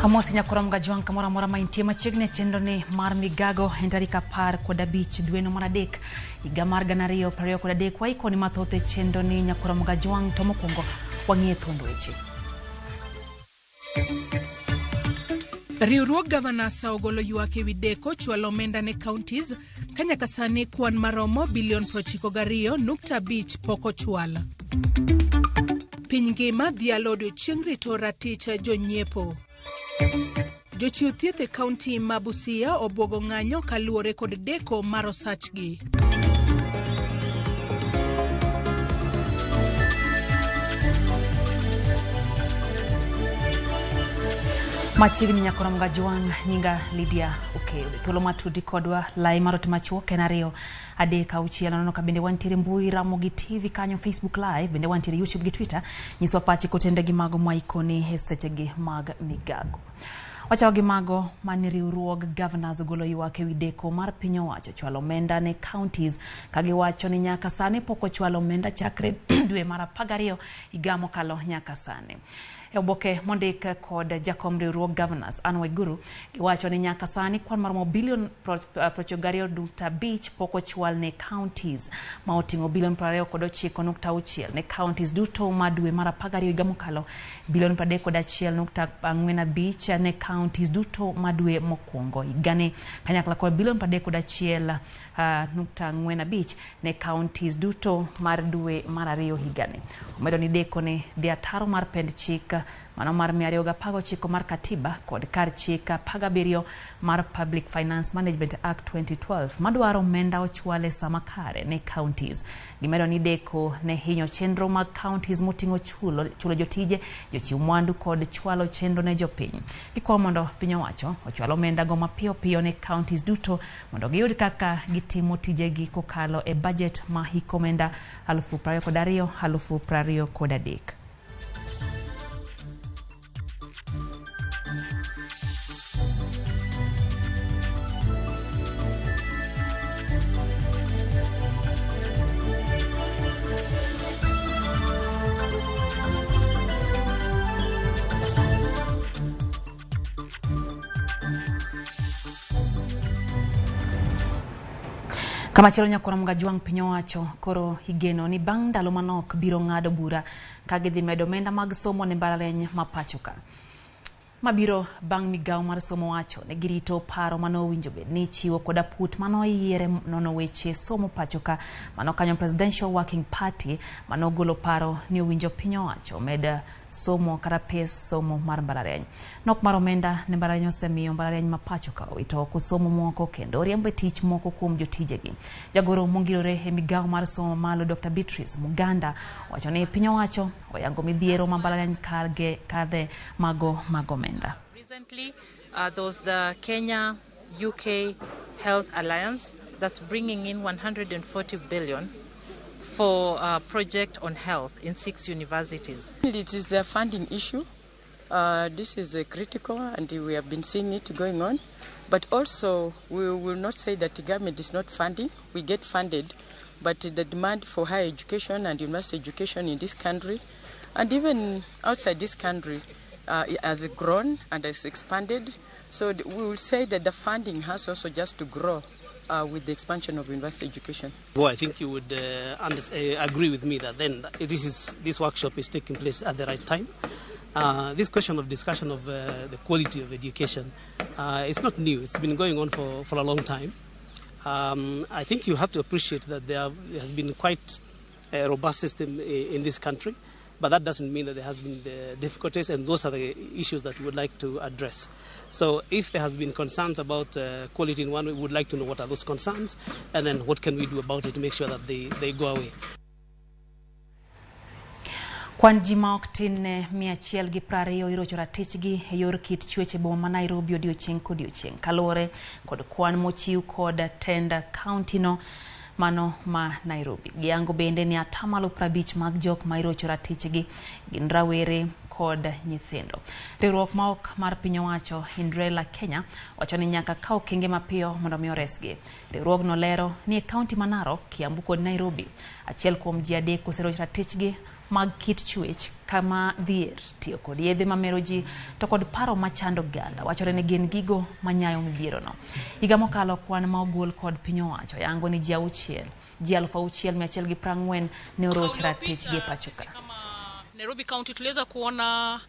Amosi nyakora mgajwang kamora mora maintie machiegni chenro ni mar Migago entarika par kod abich dweno mar adek higa mar 2023 waikoni mathoth e chenro ni nyakora mgajwang to mokwongo wang'ie thuond weche. Riwruog Governors ogolo ywak ewi deko chwalo omenda ne counties kanyaka sani kwan maromo bilion 92.5 pok ochwal. Piny ngima dhialo odiochieng' rito ratich jonyiepo. Jochiw thieth e kaunti ma Busia obwogo ng'anyo kaluwore kod deko mar osachgi. Machiegni nyakora mgajwang nyinga Lydia Okewe. Thuolo matudi kodwa lai marot machuok en 2-3-6 nono ka bende wantiere mbui Ramogi TV kanyo Facebook Live bende wantiere YouTube gi Twitter nyiswa pachi kotende gi mago maikoni e sechegi mag Migago. Wachawa gi mago mani riwruog Governors ogolo ywak ewi deko mar piny owacho chwalo omenda ne counties kagiwacho ni nyaka sani pok ochwalo omenda chakre dwe mar 12 higa mokalo nyaka sani. Oboke mondik kod jakom riwruog Governors Weche giwacho ni nyaka sani kwan maromo bilion 22.5 pok ochwal ne counties ma oting'o bilion 29.6 ne counties duto ma dwe mar 12 higa mokalo, bilion 31.45 ne counties duto ma dwe mokwongo higani kanyakla kod bilion 31.45 ne counties duto mar dwe mar 2 higani. Omedo ni deko ne dhi ataro mar pend chik mano mar 219 mar katiba kod kar chik 17 mar Public Finance Management Act 2012 madwaro omenda ochwale sama kare ne counties. Gimedo ni deko ne hinyo chenro mag counties moting'o chulo jotije, jochiw mwandu kod chwalo chenro ne jopiny. Gikwa mondo piny owacho ochwalo omenda go mapiyo piyo ne counties duto mondo giyud kaka gitimo tijegi kokalo e budget ma hiko omenda 2022-2023. Kama chelo nyakora mgajwang piny owacho koro higeno ni bang' ndalo manok biro ng'ado bura ka gidhi medo omenda mag somo ne mbalariany ma pachoka. Mabiro bang' migawo mar somo wacho ne girito paro mano winjo bed ni chiwo koda put mano yiere nono weche somo pachoka mano kanyo Presidential Working Party mano golo paro ni winjo piny owacho med somo kata pes somo mar mbalariany. Nok mar omenda ne mbalariany osemiyo mbalariany ma pachoka owito oko somo moko kendo riembo tich moko kuom jotijegi. Jagoro mongirore e migawo mar somo malo Dr. Beatrice Muganda wacho ni piny owacho oyango midhiero ma mbalariany kadhe mago omenda. Recently, there was the Kenya-UK Health Alliance that's bringing in 140 billion for a project on health in 6 universities. It is a funding issue. This is critical and we have been seeing it going on. But also, we will not say that the government is not funding. We get funded, but the demand for higher education and university education in this country and even outside this country has grown and has expanded. So we will say that the funding has also just to grow with the expansion of university education. Well, I think you would agree with me that then this workshop is taking place at the right time. This question of discussion of the quality of education, it's not new. It's been going on for a long time. I think you have to appreciate that there has been quite a robust system in this country. But that doesn't mean that there has been the difficulties, and those are the issues that we would like to address. So if there has been concerns about quality in one way, we would like to know what are those concerns, and then what can we do about it to make sure that they go away. Kwan ji ma ok tin ne 120 irocho ratichgi e yor kit chweche boma ma Nairobi odiochieng' kodiochieng' kaluwore kod kwan mochiw kod tend county no mano ma Nairobi. Giyango bende ni 50% mag jok ma irocho ratichgi gin rawere kod nyithindo. Riwruok ma ok mar piny owacho Indrela Kenya wacho ni nyaka kaw okenge mapiyo mondo mi oresgi. Riwruogno lero ni e kaunti ma Narok, Kiambu kod Nairobi achiel kuom ji 3 oserocho ratichgi mag kit chwech kama dhier, tiyo kod yedhe mamero ji to kod paro machando ganda wachore ni gin gigo manyayo midhierono. Higa mokalo kwan ma ogol kod piny owacho yango ni ji 6,140 ne oroch ratichgi pacho ka. Nairobi County tuliweza kuona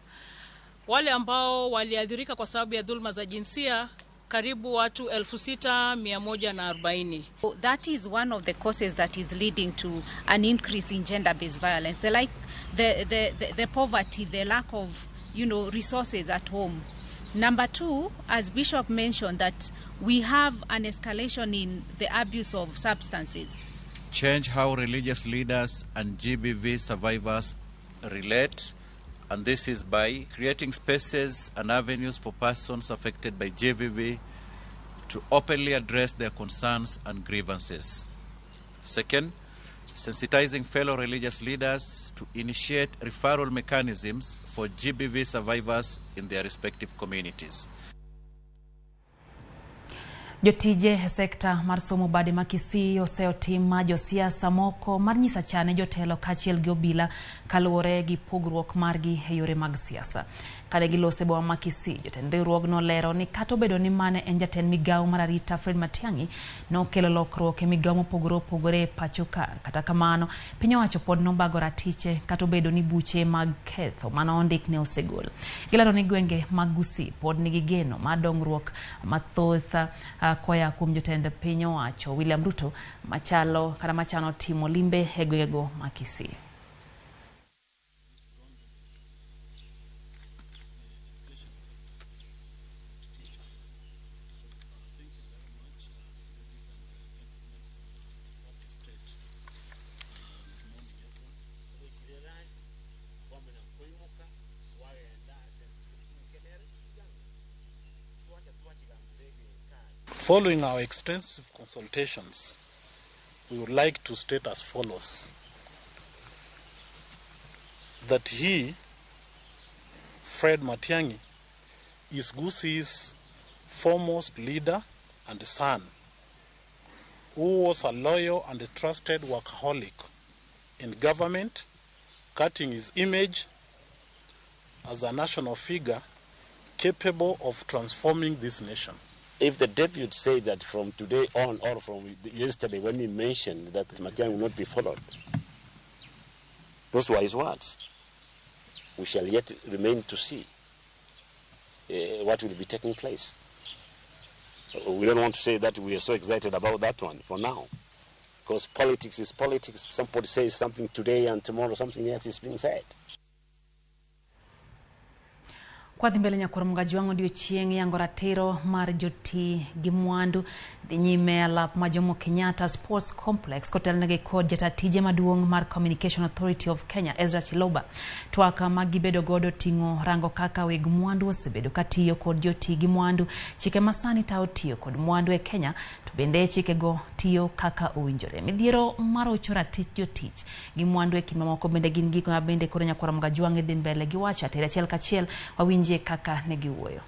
wale ambao waliathirika kwa sababu ya dhulma za jinsia karibu watu 6,140. That is one of the causes that is leading to an increase in gender-based violence. The poverty, the lack of, resources at home. Number two, as Bishop mentioned, that we have an escalation in the abuse of substances. Change how religious leaders and GBV survivors relate, and this is by creating spaces and avenues for persons affected by GBV to openly address their concerns and grievances. Second, sensitizing fellow religious leaders to initiate referral mechanisms for GBV survivors in their respective communities. Jotije sekta mar somo bade ma Kisii oseotim ma josiasa moko mar nyisa chane jotelo kachiel gi obila kaluwore gi pogruok margi e yore mag siasa. Kane gilose boma ma Kisii, jotend riwruogno lero ni kata obedo ni mane en jatend migawo mar arita Fred Matiang'i nokelo lokruok e migawo mopogore opogore pacho ka. Kata kamano, piny owacho pod nobago ratiche kata obedo ni buche mag ketho mano ondik ne osegol. Gilero ni gwenge mag Gusii pod nigi geno mar dongruok mathoth koya kuom jotend piny owacho William Ruto machano timo limbe e gwengego ma Kisii. Following our extensive consultations, we would like to state as follows: that he, Fred Matiang'i, is Gusii's foremost leader and son, who was a loyal and a trusted workaholic in government, cutting his image as a national figure capable of transforming this nation. If the deputy said that from today on or from yesterday when he mentioned that Matiang'i will not be followed, those were his words. We shall yet remain to see what will be taking place. We don't want to say that we are so excited about that one for now, because politics is politics. Somebody says something today and tomorrow something else is being said. Kwa dhimbele nyakoro mgaji wangu ndio chieng yango ratiro mar joti gimwandu dhi nyime alap ma Jomo Kenyatta Sports Complex kotel nege kod jatatije maduong mar Communication Authority of Kenya Ezra Chiloba twaka magibedo godo tingo rango kaka weg mwandu osebedo katiyo kod joti gimwandu chike masani tao tiyo kod mwandu e Kenya to bende chike go tiyo kaka uwinjore midhiero mar ochora tich jotich gimwandu e kinma moko bende gin giko na bende koro nyakoro mgaji wangu dhi mbele giwacha tere achiel kachiel wawinje kaka negi uoyo.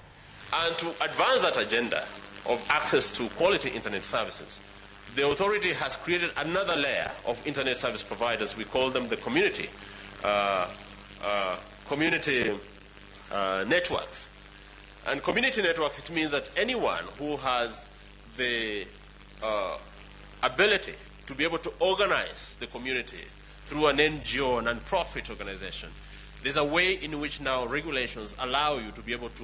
And to advance that agenda of access to quality internet services, the authority has created another layer of internet service providers. We call them the community networks. And community networks, it means that anyone who has the ability to be able to organize the community through an NGO, non-profit organization, there's a way in which now regulations allow you to be able to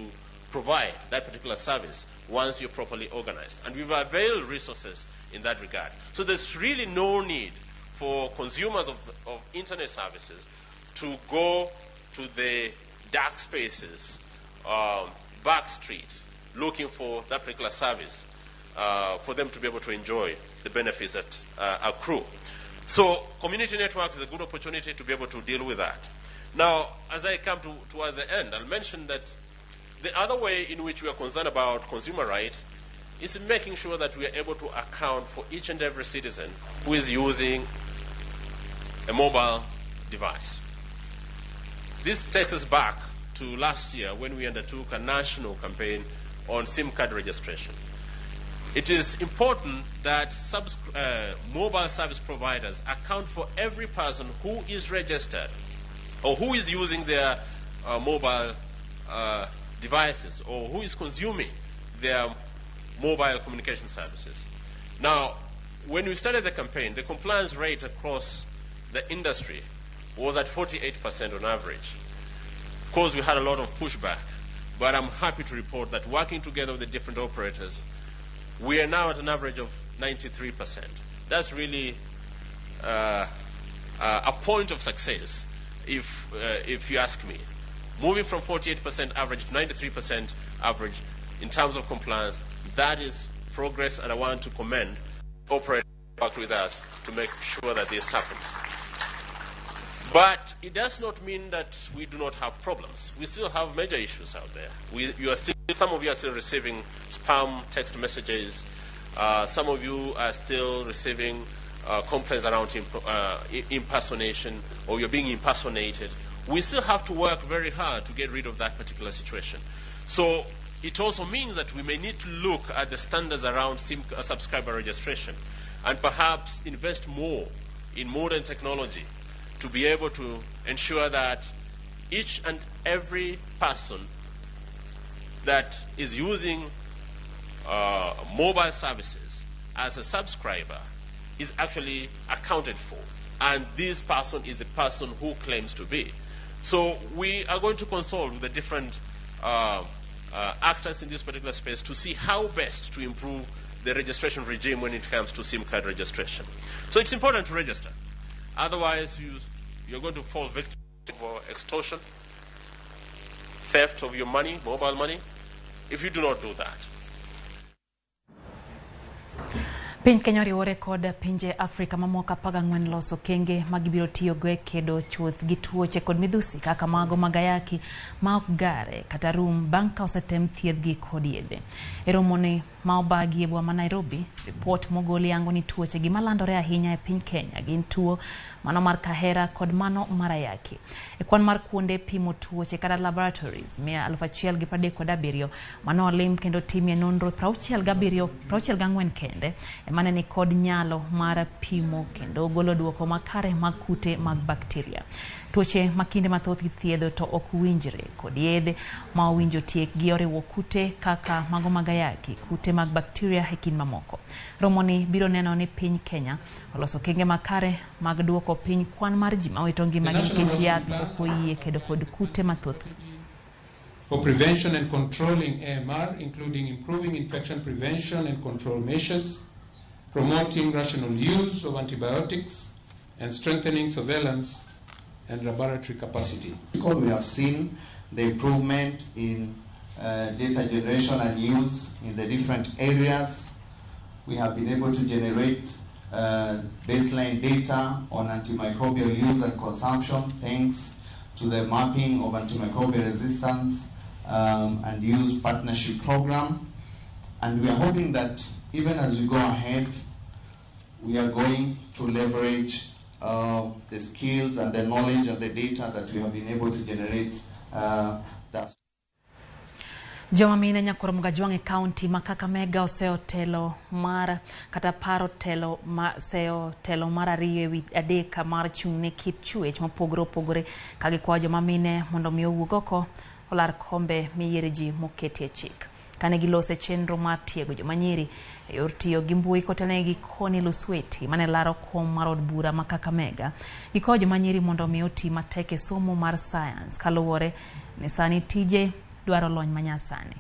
provide that particular service once you're properly organized. And we've availed resources in that regard. So there's really no need for consumers of internet services to go to the dark spaces, back streets, looking for that particular service for them to be able to enjoy the benefits that accrue. So community networks is a good opportunity to be able to deal with that. Now, as I come towards the end, I'll mention that the other way in which we are concerned about consumer rights is making sure that we are able to account for each and every citizen who is using a mobile device. This takes us back to last year when we undertook a national campaign on SIM card registration. It is important that mobile service providers account for every person who is registered or who is using their mobile devices, or who is consuming their mobile communication services. Now, when we started the campaign, the compliance rate across the industry was at 48% on average. Of course, we had a lot of pushback, but I'm happy to report that working together with the different operators, we are now at an average of 93%. That's really a point of success, if you ask me. Moving from 48% average to 93% average in terms of compliance, that is progress, and I want to commend operators who work with us to make sure that this happens. But it does not mean that we do not have problems. We still have major issues out there. Some of you are still receiving spam text messages. Some of you are still receiving complaints around impersonation, or you're being impersonated. We still have to work very hard to get rid of that particular situation. So it also means that we may need to look at the standards around subscriber registration and perhaps invest more in modern technology to be able to ensure that each and every person that is using mobile services as a subscriber is actually accounted for, and this person is the person who claims to be. So we are going to consult with the different actors in this particular space to see how best to improve the registration regime when it comes to SIM card registration. So it's important to register. Otherwise, you're going to fall victim of extortion, theft of your money, mobile money, if you do not do that. Piny Kenya oriwore kod pinje Afrika mamoko 14 loso kenge magibiro tiyo go e kedo chuth gi tuoche kod midhusi kaka mago magayaki ma ok gare kata rum bang' ka osetem thiedhgi kod yedhe. E romoni ma obagi e boma ma Nairobi, ripot mogol yango ni tuoche gi malandore ahinya e piny Kenya gin tuo mano mar kahera kod mano mar ayaki. E kwan mar kuonde pimo tuoche kata laboratories 1,137 mano olim kendo timie nonro 64 kende mane ni kod nyalo mar pimo kendo golo duoko makare mag kute mag bakteria. Tuoche makinde mathoth ithiedho to ok winjre kod yedhe ma owinjo tiek gi oriwo kute kaka mago magayaki, kute mag bakteria e kind mamoko. Romoni biro neno ni piny Kenya oloso kenge makare mag duoko piny kwan mar ji mawito ngimagi nikech yath ok oyie kedo kod kute mathoth. For prevention and controlling AMR, including improving infection prevention and control measures, promoting rational use of antibiotics, and strengthening surveillance and laboratory capacity. We have seen the improvement in data generation and use in the different areas. We have been able to generate baseline data on antimicrobial use and consumption thanks to the mapping of antimicrobial resistance and use partnership program. And we are hoping that even as we go ahead, we are going to leverage the skills and the knowledge and the data that we have been able to generate. Joma mine nyakoro Mugajwang e county ma Kakamega oseo telo mar kata paro telo ma seo telo mar ariyo ewi adek mar chung' ne kit chuech mopogore opogore ka gikwayo joma mine mondo mi owuog oko olar kombe miyiere ji moketie chik. Kane gilose chenro mar tiego joma nyiri e yor tiyo gi mbui kotenegi Koni Lusweti mane laro kom mar od bura ma Kakamega gikwayo joma nyiri mondo mi oti matek e somo mar science kaluwore ni sani tije dwaro lony manyasani.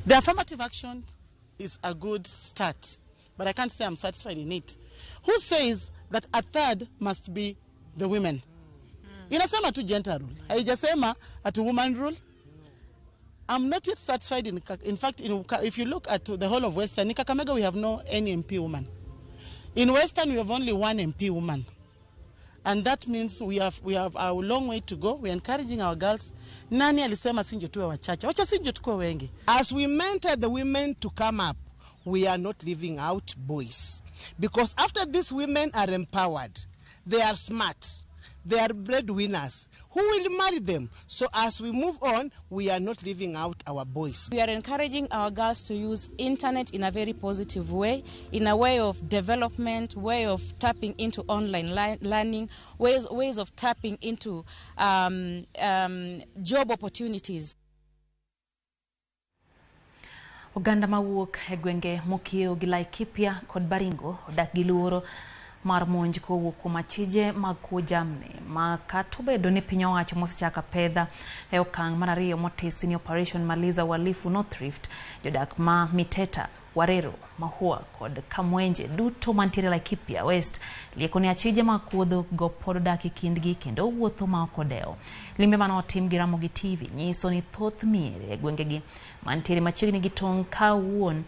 The affirmative action is a good start, but I can't say I'm satisfied in it. Who says that a third must be the women? Inasema tu gender rule. Haijasema at woman rule. I'm not yet satisfied in fact, if you look at the whole of Western, in Kakamega we have no any MP woman. In Western we have only one MP woman. And that means we have a long way to go. We're encouraging our girls. Nani alisema sinjo tuwe wachache. Wacha sinjo tuwe wengi. As we mentor the women to come up, we are not leaving out boys. Because after these women are empowered, they are smart, They are breadwinners. Who will marry them? So as we move on, we are not leaving out our boys. We are encouraging our girls to use internet in a very positive way, in a way of development, way of tapping into online learning, ways of tapping into job opportunities. Oganda mawuok e gwenge mokiewo gi Laikipia kod Baringo odak gi luoro mar monj kowuok kuom achije mag kuo jamni ma kata obedo ni piny owacho mosechako pedha e okang' mar ariyo motisi ni Operation Maliza Uhalifu North Rift. Jodak ma Miteta, Warero, Mahua kod Kamwenje duto mantiere Laikipia West lieko ni achije mag kuodho go pod dak e kindgi kendo wuotho ma ok odewo. Limbe manotim gi Ramogi TV nyiso ni thoth miere e gwengegi mantiere machiegni gi tong' ka wuon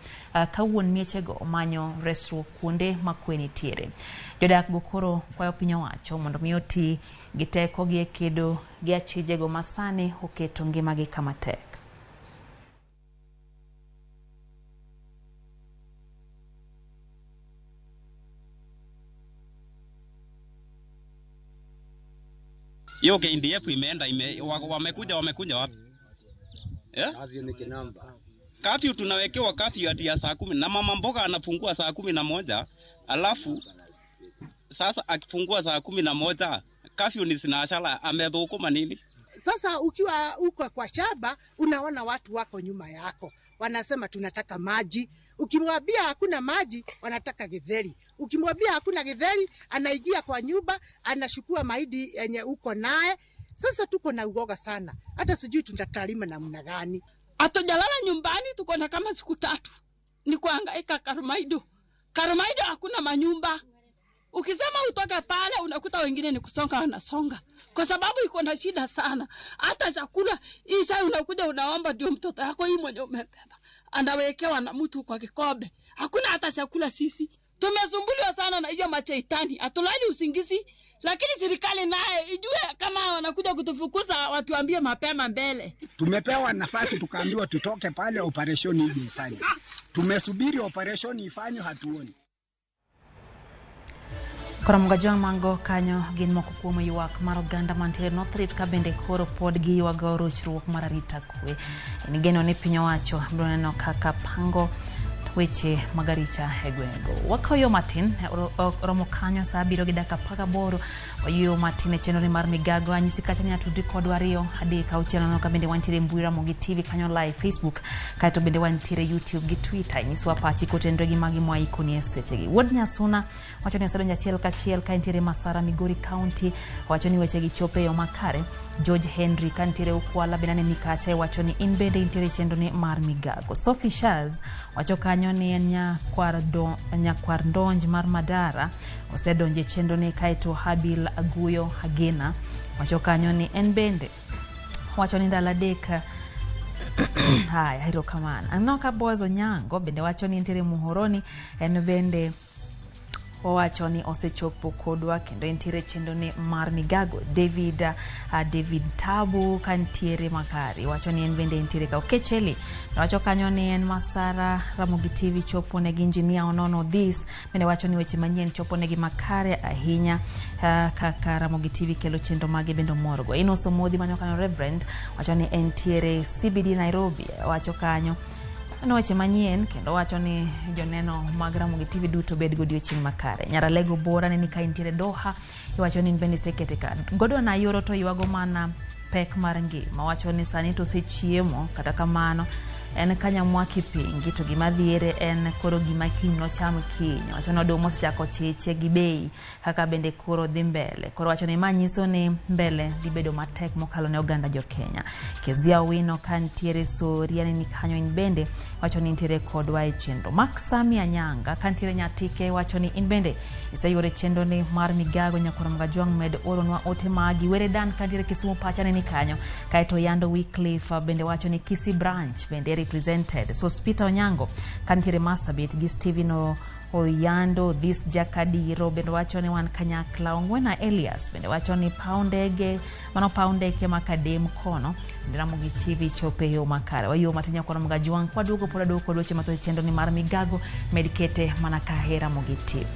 miechego manyo resruok kuonde ma kwe nitiere. Jodak go koro kwayo piny owacho mondo mi oti gi tekogi e kedo gi achijego masani oketo ngimagi kama tek. Hiyo KDF imeenda wamekuja wapi? Kafyu ni kinamba. Kafyu tunawekewa kafyu hadi ya saa 10 na mama mboga anafungua saa 11, alafu sasa akifungua saa 11 kafyu ni sinashala amedhukuma nini? Sasa ukiwa huko kwa shamba unaona watu wako nyuma yako. Wanasema tunataka maji. Ukimwambia hakuna maji, wanataka githeri. Ukimwambia hakuna githeri, anaingia kwa nyumba, anashukua mahindi yenye uko naye. Sasa tuko na uoga sana. Hata sijui tutatalima namna gani. Hatujalala nyumbani, tuko na kama siku 3. Ni kuhangaika Karumaido. Karumaido hakuna manyumba. Ukisema utoke pale unakuta wengine ni kusonga wanasonga. Kwa sababu iko na shida sana. Hata chakula isha unakuja unaomba ndio mtoto yako hii mwenye umebeba anawekewa na mtu kwa kikombe. Hakuna hata chakula sisi. Tumesumbuliwa sana na hiyo macheitani. Hatulali usingizi. Lakini serikali naye ijue kama wanakuja kutufukuza watuambie mapema mbele. Tumepewa nafasi tukaambiwa tutoke pale operation hii ifanye. Tumesubiri operation ifanye hatuoni. Koramgajong mango kanyo gin moko kuom ywak mar oganda mantiere North Rift ka bende koro pod giywago rochruok mar arita kwe. En geno ni piny owacho biro neno kaka pango weche magaricha e gwengego. Wakayo matin romo kanyo saa 7:18 wayo matin e chenro mar Migago anyisi kacha ni atudi kod wariyo hadi ka uchelano ka bende wantiere mbui Ramogi TV kanyo live Facebook kaito bende wantiere YouTube gi Twitter nyiswa pachi kotendre gi magi mwa ikoni esechegi. Wuod Nyasuna wacho ni asedonja achiel kachiel ka intiere Masara Migori County wacho ni weche gi chope yo makare. George Henry kantiere ukwala benane ni kacha wacho ni in bende intiere chenro ni mar Migago. Sophie Shaz wacho kanyo ni en nyakwar ndonj mar Madara osedonje chenro ni kaito Habil Aguyo Hagena wacho kanyo ni en bende wacho ni ndala deka haya hiro kamana anoka Bozo Nyango bende wacho ni intiere Muhoroni en bende owacho ni osechopo kodwa kendo entiere chenro ni mar Migago. David Tabu kantiere Makari wacho ni en bende entiere ka Okecheli wacho kanyo ni en Masara Ramogi TV chopo ne gi engineer Onono this bende wacho ni weche manyien chopo ne gi makare ahinya kaka Ramogi TV kelo chenro mage bendo morgo. Inoso Modhi manyo kanyo Reverend wacho ni entiere CBD Nairobi wacho kanyo no weche manyien kendo wacho ni joneno mag Ramogi TV duto bed godiochieng' makare. Nyaralego Bora ni ka intiere Doha wacho ni bende sekete ka godo na yoro to ywago mana pek mar ngima wacho ni sani to sechiemo kata kamano en kanyamwaki pingi to gima dhiere en koro gima kiny no cham kiny wacho ni odomo sechako chiche gi bei kaka bende koro dhi mbele koro wacho ni manyiso ni mbele dhi bedo matek mokalo ne oganda jo Kenya. Kezia Wino kantiere Soria ni kanyo in bende wacho ni intiere kodwa e chenro. Maksami Anyanga kantiere Nyatike wacho ni in bende iseyore chenro ni mar Migago. Nyakoramgajwang med oronwa ote magi. Were Dan kantiere Kisumu pacha ni kanyo kaito Yando Wycliffe bende wacho ni Kisii branch bende represented. So Peter Onyango kantiere Masabit gi Steven Oyando this Jakadiro bende wacho ni wan kanyakla. Ongwena Elias bende wacho ni paundege makadem kono Ramogi TV chope yo makare wayo matinya kwa Ramogi kwa dugo pola dugo kwa doche mato chendo ni mar Migago medikete manakahera Ramogi TV.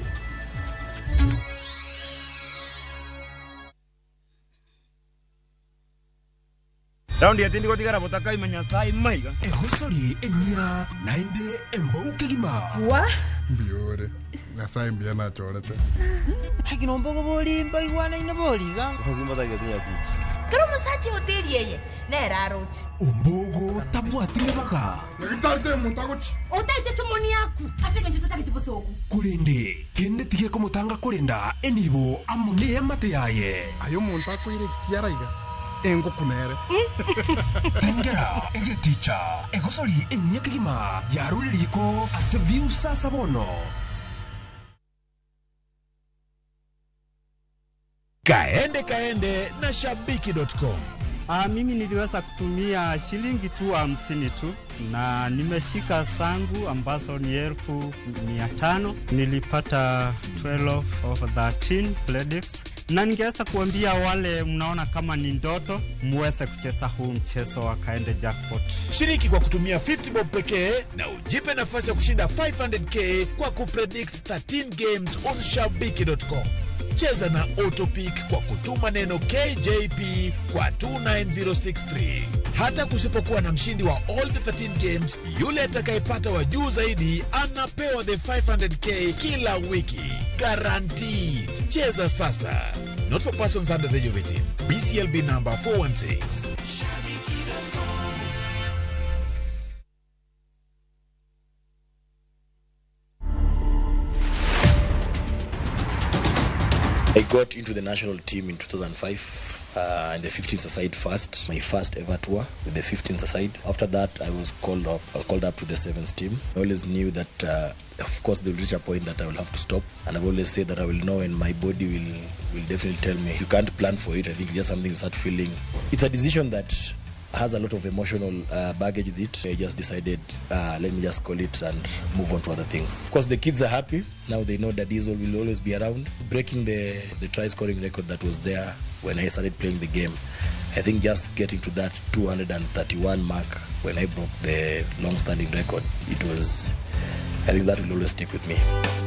Raundi ya tindi gotigara botaka imenya sai maiga. Ehosori enyira nainde embauke gima. Wa? Biore. Ngasai mbia na chorete. Hagino mbogo boli mbaigwana ina boliga. Kozima tagetia pichi. Karo musachi hoteli yeye. Nera rochi. Ombogo tabwatire baga. Ngitate muntagochi. Otaite somoni yaku. Asenge njuta takitipo soku. Kulinde kende tige komutanga kulinda enibo amune mate yaye. Ayo muntako ire kiaraiga. Engo kunere. Tengera ege teacher. Egosori enyeke gima. Yaruliko aseviu sasa bono. Kaende na shabiki.com. Mimi niliweza kutumia shilingi tu 50 tu na nimeshika sangu ambazo ni 1500. Nilipata 12 of 13 pledix. Na ningeweza kuambia wale mnaona kama ni ndoto muweze kucheza huu mchezo wa Kaende Jackpot. Shiriki kwa kutumia 50 bob pekee na ujipe nafasi ya kushinda 500k kwa kupredict 13 games on shabiki.com. Cheza na Autopic kwa kutuma neno KJP kwa 29063. Hata kusipokuwa na mshindi wa all the 13 games, yule atakayepata wa juu zaidi anapewa the 500k kila wiki. Guaranteed. Cheza sasa. Not for persons under the age of 18. BCLB number 416. I got into the national team in 2005 in the 15th aside first, my first ever tour with the 15th aside. After that, I was called up to the 7th team. I always knew that, of course, they will reach a point that I will have to stop. And I've always said that I will know, and my body will definitely tell me. You can't plan for it. I think it's just something you start feeling. It's a decision that has a lot of emotional baggage with it. I just decided, let me just call it and move on to other things. Of course, the kids are happy. Now they know that Diesel will always be around. Breaking the try scoring record that was there when I started playing the game. I think just getting to that 231 mark when I broke the long-standing record, I think that will always stick with me.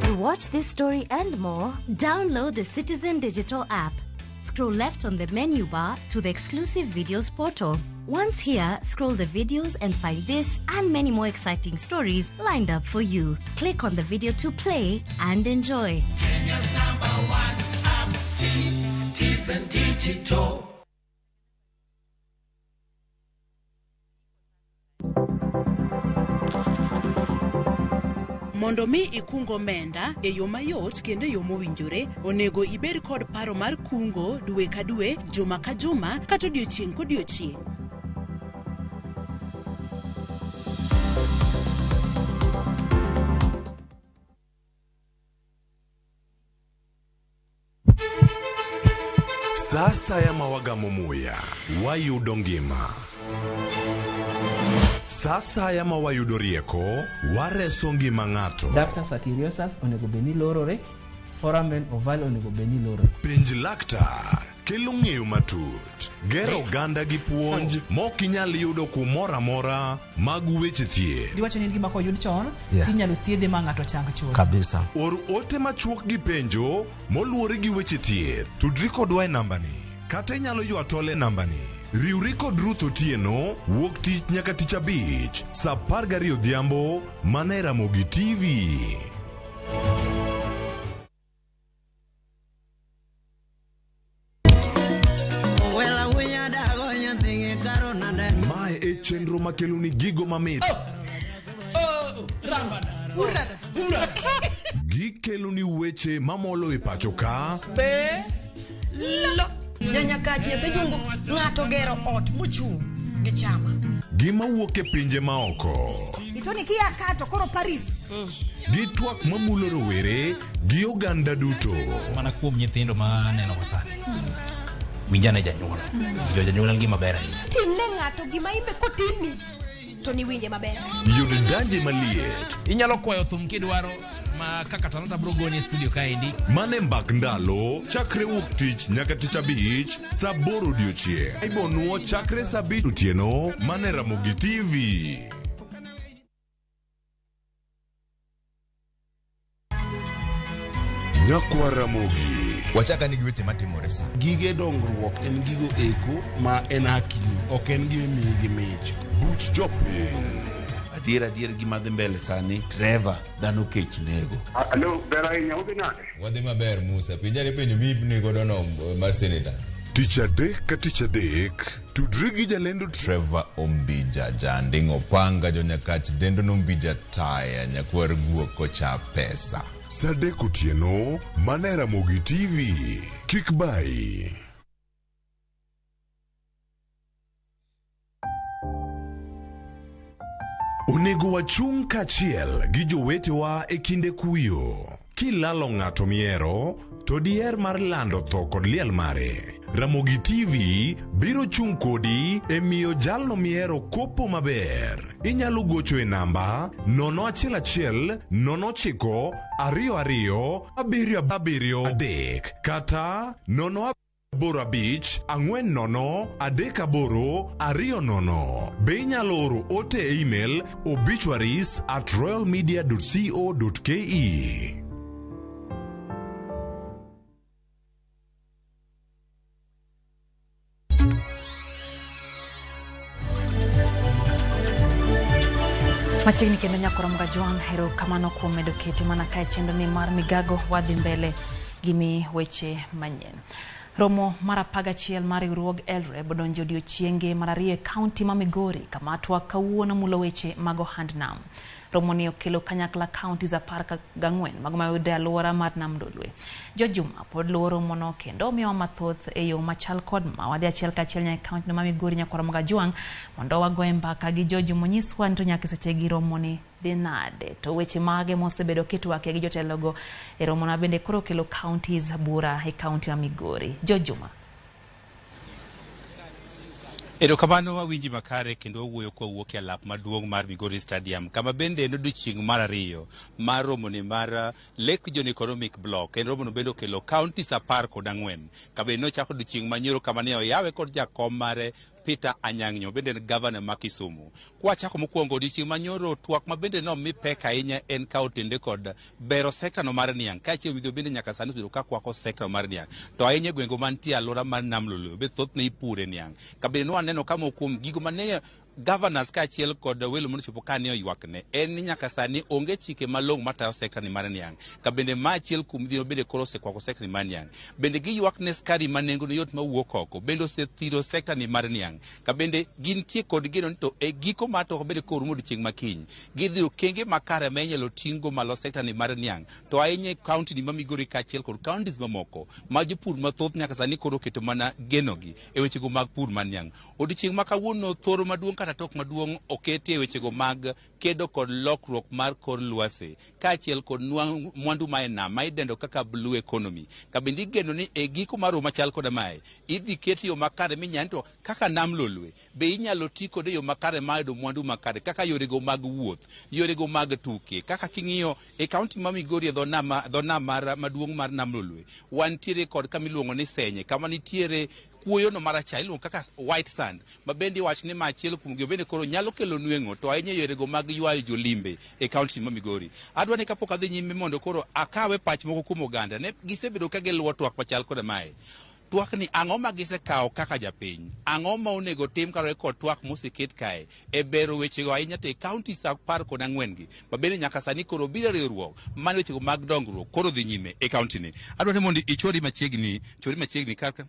To watch this story and more, download the Citizen Digital app. Scroll left on the menu bar to the exclusive videos portal. Once here, scroll the videos and find this and many more exciting stories lined up for you. Click on the video to play and enjoy. Kenya's #1 app, Citizen Digital. Mondo mi ikungo omenda e yo mayot kendo e yo mowinjore, onego ibed kod paro mar kungo dwe ka dwe, juma ka juma, kata odiochieng' kodiochieng'. Sasa ya mawagamo muya, wayudo ngima. Sasa ya mawayudo rieko, wareso ngima ng'ato. Dr. Satiriosus onego beni lorore, foramen oval onego beni lorore. Penj laktar, kelo ng'eyo matut. Gero ganda gi puonj, mok inyal yudo kumora amora mag weche thieth. Diwacho ni gima koyud chon, tinyalo thiedhe ma ng'ato chang chuth. Kabisa. Or ote machuok gi penjo, moluwore gi weche thieth. Tudri kodwa e nambani. Kata inyalo ywa tole nambani. Riwri kod Ruth Otieno, wuok tich nyaka tich abich, saa 12 odhiambo, mana e Ramogi TV. Mae e chenro makelo ni gigo mamit. Gikelo ni weche mamolo e pacho ka. Nyanya kaji nyathi jungo ng'ato gero ot mochung' gi chama. Gima wuok e pinje maoko. Itoni kia kato koro Paris. Gi twak mamulo rowere gi oganda duto. Mana kuom nyithindo ma neno wasani. Winjane janyuol. Janyuol ngima maber ahinya. Timne ng'ato gima imbe kotimi to ni winje maber. Yud danje maliet. Inyalo kwayo thum kidwaro ma kaka Talanta bro goni studio kaendi. Mane mbak ndalo chakre wuok tich nyaka tich abich saa 8 odiochieng'. Ibonuo chakre saa 7 otieno mane Ramogi TV. Nyakwa Ramogi. Wachaka nigi weche matimore sa. Gige dongruok en gigo eko ma en hakini, ok en gima miyo gi mich. Buch jopiny. Adier gima dhi mbele sani, Trevor dhano kech nego. Alo, ber ahinya udhi nade? Wadhi maber Musa, pinjani penjo mibni godo no mar seneta. Tich adek ka tich adek, tudri gi jalendo Trevor Ombija, janding opanga jonyakach dendo nombija taya nyakwar guok kocha pesa. Sadek otieno, mana Ramogi TV, kik bai. Onego wachung' kachiel gi jowetewa e kinde kuyo. Kilalo ng'ato miero, to diher mar lando tho kod liel mare. Ramogi TV biro chung' kodi e miyo jalno miero kopo maber. Inyalo gocho e namba 011 09 22 773 kata 085 4 3 8 Be inyalo oro ote e email obituaries@royalmedia.co.ke. Machiegni kendo nyakoro Mgajwang' hero kamano kuom medo kete mana kae chendo ni mar Migago wadhi mbele gimi weche manyien. Romo mar 11 mar riwruog Elre bodonjo odiochienge mar 2 e kaunti ma Migori kama atwa kawuono mulo weche mag ohand nam. Romo ni okelo kanyakla kauntis 14 mag mayude alwora mar nam Dolwe. Jojuma pod luoro mono kendo miyo mathoth e yo machal kod ma wadhi achiel kachiel nya kaunti no ma Migori nyakoro Mgajwang' mondo wagoe mbaka gi jojuma nyiswa ni to nyaka seche gi romo ni dhi nade, to weche mage mosebedo kitwake gi jotelogo e romo na bende koro kelo kauntis bura e kaunti ma Migori. Jojuma Erokamano wawinji makare kendo wuoyo kwa wuok e lap maduong' mar Migori Stadium kama bende en odiochieng' mar 2 mar romo ni mar Lake John Economic Block. En romo no bende okelo counties 14 kabe nochako odiochieng' manyoro kama ne oyawe kod jakom mare Peter Anyang'nyo bende en governor ma Kisumu. Kwa chako mokwongo odiochieng' manyoro twak ma bende no mi pek ahinya en ka otende kod bero sekta no mar niang' kachiel widho bende nyaka sani obedo ka kwako sekta no mar niang' to ahinya gwengo mantie alwora mar nam Lolwe be thoth ne ipure niang' kabe no aneno kama okuom gigo mane governors kachiel kod welo mochopo kane oywakne en ni nyaka sani onge chike malong' matayo sekta ni mar niang' ka bende ma achiel kuom dhino bende koro osekwako sekta ni mar niang' bende giywakne skari manengo no yot mawuok oko bende osethiro sekta ni mar niang' ka bende gintie kod geno to e giko mar to bende korumo odiochieng' makiny gidhiro kenge makare ma inyalo ting'go malo sekta ni mar niang' to ahinya kaunti ni ma Migori kachiel kod kauntis mamoko ma jopur mathoth nyaka sani koro keto mana genogi e wechego mag pur mar niang' odiochieng' ma kawuono thoro maduong' kata tok maduong' okete wechego mag kedo kod lokruok mar kor lwasi kaachiel kod mwandu ma enam ma idendo kaka blue economy ka bende igeno ni e giko mar romo machal koda mae idhi ket yo makare minyalo to kaka nam Lolwe be inyalo ti kod yo makare ma yudo mwandu makare kaka yorego mag wuoth yorego mag tuke kaka king'iyo e kaunti ma Migori e dho nam maduong' mar nam Lolwe wantiere kod kamiluongo ni Senye kama nitiere kuoyo no maracha iluongo kaka white sand ma bende iwacho ni machielo kuom gi bende koro nyalo kelo nweng'o to ahinya yorego mag ywayo jolimbe e kaunti ma Migori. Adwa ni kapok adhi nyime mondo koro akawe pach moko kuom oganda ne gisebedo ka giluwo twak machal koda mae. Twak ni ang'o ma gisekawo kaka japiny, ang'o ma onego tim kaluwore kod twak moseket kae e bero wechego ahinya to e kauntis 14 gi ma bende nyaka sani koro biro riwruok mane wechego mag dongruok koro dhi nyime e kaunti ni. Adwa ni mondo chori machiegni kaka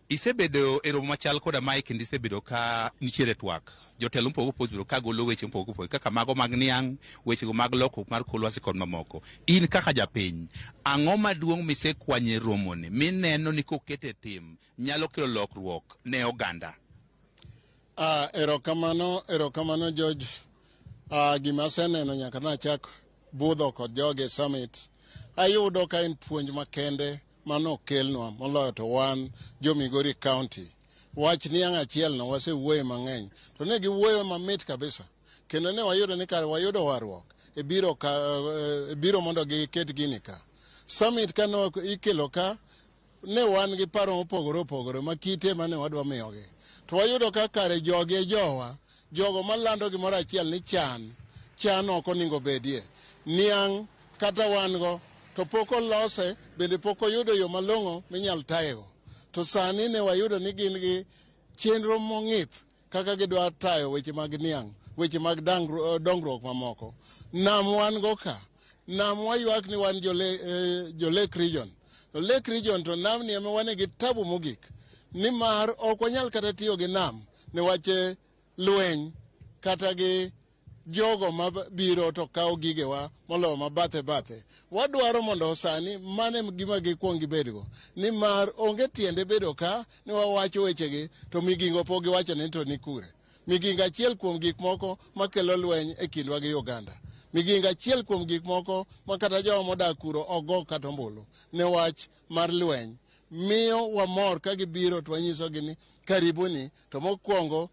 isebedo e romo machal koda mae kendo isebedo ka nitiere twak jotelo mpogo opogore ka golo weche mpogo opogore kaka mago mag niang' wechego mag lokruok mar kor lwasi kod mamoko. In kaka japiny ang'o maduong' misekwanye romoni mineno ni kokete tim nyalo kelo lokruok ne oganda? Erokamano George. Gima aseneno nyaka nachak budho kod joge summit ayudo ka en puonj makende mano kelnwa moloyo to wan jo Migori County. Wach niang' achiel no wasewuoyo mang'eny to ne giwuoyo mamit kabisa kendo ne wayudo ni kare wayudo warruok e biro mondo giket gini ka summit kano ikelo ka ne wan gi paro mopogore ma kite mane wadwa miyogi to wayudo ka kare jogi jogo malando gimoro achiel ni chan ok oningo bedie niang' kata wan go to pok olose bende pok oyudo yo malong'o minyal tayego. To sani ne wayudo ni gin gi chenro mong'ith kaka gidwa tayo weche mag niang', weche mag dongruok mamoko. Nam wan go ka, nam waywak ni wan jo Lake Region. To Lake Region to nam ni ema wane gi tabu mogik, nimar ok wanyal kata tiyo gi nam ne wache lweny kata gi jogo mabiro to kawo gigewa moloyo mabathe. Wadwaro mondo sani mane gima gikwong gibedgo, nimar onge tiende bedo ka ni wawacho wechegi to migingo pok giwacho ni to ni kure. Migingo achiel kuom gik moko makelo lweny e kindwa gi Uganda. Migingo achiel kuom gik moko ma kata jowa modak kuro ogo kata ombulu ne wach mar lweny. Miyo wamor ka gibiro to wanyisogi ni karibuni, to mokwongo